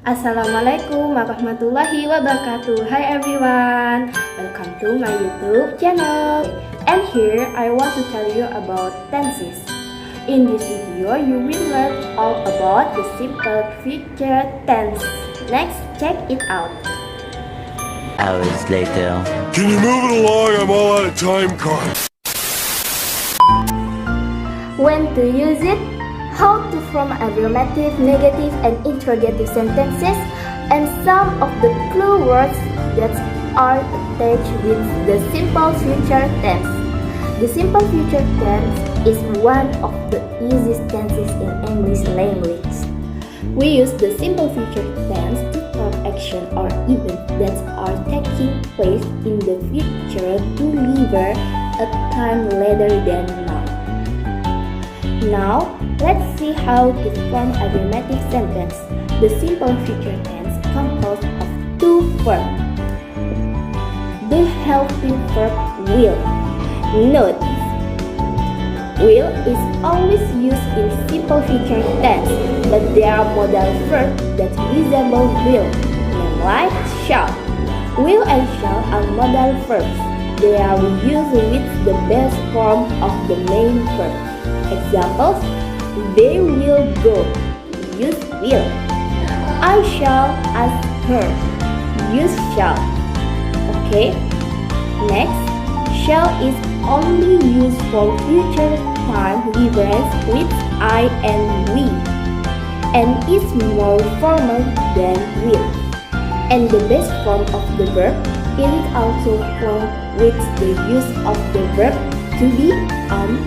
Assalamualaikum warahmatullahi wabarakatuh. Hi everyone, welcome to my YouTube channel. And here I want to tell you about tenses. In this video, you will learn all about the simple future tense. Next, check it out. Hours later. Can you move it along? I'm all out of time card. When to use it, how to form affirmative, negative, and interrogative sentences, and some of the clue words that are attached with the simple future tense. The simple future tense is one of the easiest tenses in English language. We use the simple future tense to tell action or event that are taking place in the future to deliver a time later than now. Now, let's see how to form affirmative sentence. The simple future tense composed of two verbs. The helping verb will. Note, will is always used in simple future tense, but there are modal verbs that resemble will, like shall. Will and shall are modal verbs. They are used with the base form of the main verb. Examples: they will go, use will. I shall ask her, use shall. Okay? Next, shall is only used for future time reference with I and we, and is more formal than will. And the base form of the verb is also formed with the use of the verb to be,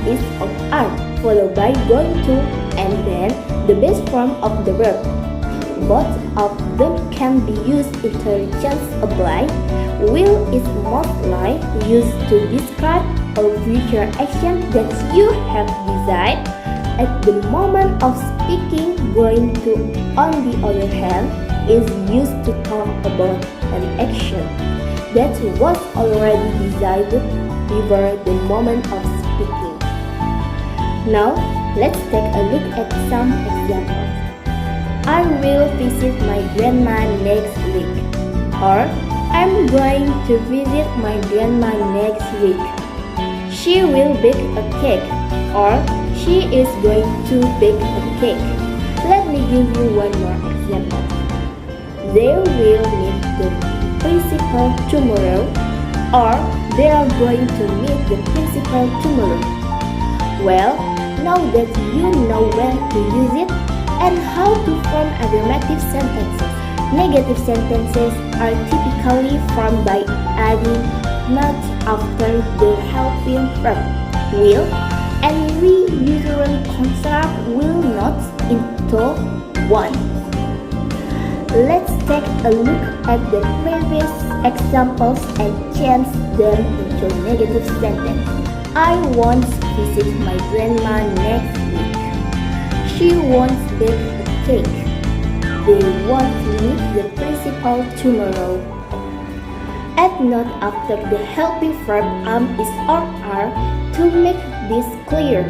is, or are, followed by going to, and then the base form of the verb. Both of them can be used interchangeably. Will is mostly used to describe a future action that you have decided at the moment of speaking. Going to, on the other hand, is used to talk about an action that was already decided before the moment of speaking. Now, let's take a look at some examples. I will visit my grandma next week. Or, I'm going to visit my grandma next week. She will bake a cake. Or, she is going to bake a cake. Let me give you one more example. They will meet the principal tomorrow. Or, they are going to meet the principal tomorrow. Well, now that you know when to use it and how to form affirmative sentences, negative sentences are typically formed by adding not after the helping verb will, and we usually construct will not into one. Let's take a look at the previous examples and change them into negative sentence. I won't visit my grandma next week. She won't bake a cake. They won't meet the principal tomorrow. Add not after the helping verb is or are to make this clear.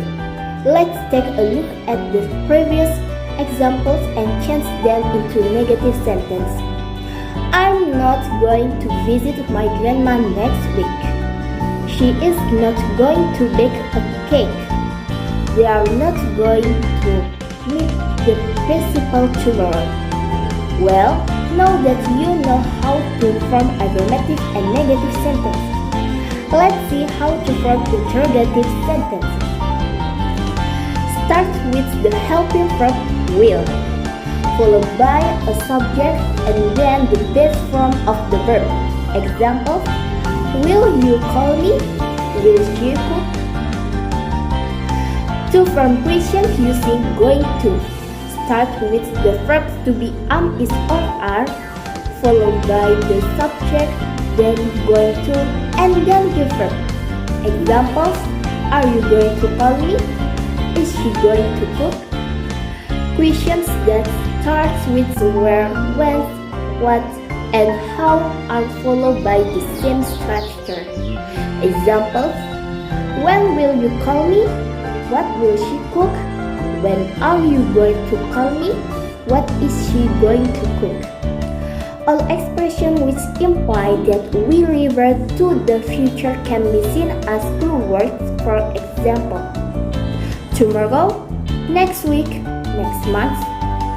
Let's take a look at the previous examples and change them into negative sentence. I'm not going to visit my grandma next week. She is not going to bake a cake. They are not going to meet the principal tomorrow. Well, now that you know how to form affirmative and negative sentences, let's see how to form interrogative sentences. Start with the helping verb will, followed by a subject and then the base form of the verb. Example: will you call me? Will she cook? To form questions using going to, start with the verb to be is or are, followed by the subject, then going to, and then the verb. Examples: are you going to call me? Is she going to cook? Questions that start with where, when, what, and how are followed by the same structure. Examples: when will you call me? What will she cook? When are you going to call me? What is she going to cook? All expressions which imply that we refer to the future can be seen as two words. For example, tomorrow, next week, next month,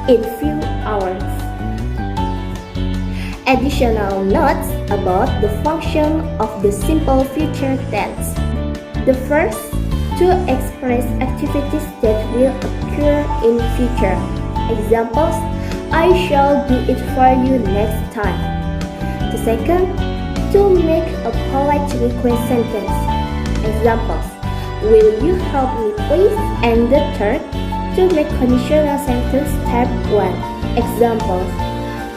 in few hours. Additional notes about the function of the simple future tense. The first, to express activities that will occur in future. Examples, I shall do it for you next time. The second, to make a polite request sentence. Examples, will you help me please? And the third, to make conditional sentence type 1. Examples,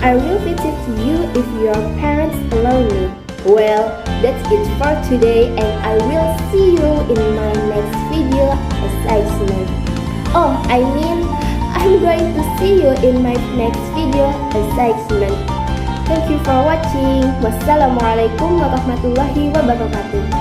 I will visit you if your parents allow me. Well, that's it for today and I will see you in my next video assignment. I'm going to see you in my next video assignment. Thank you for watching. Wassalamualaikum warahmatullahi wabarakatuh.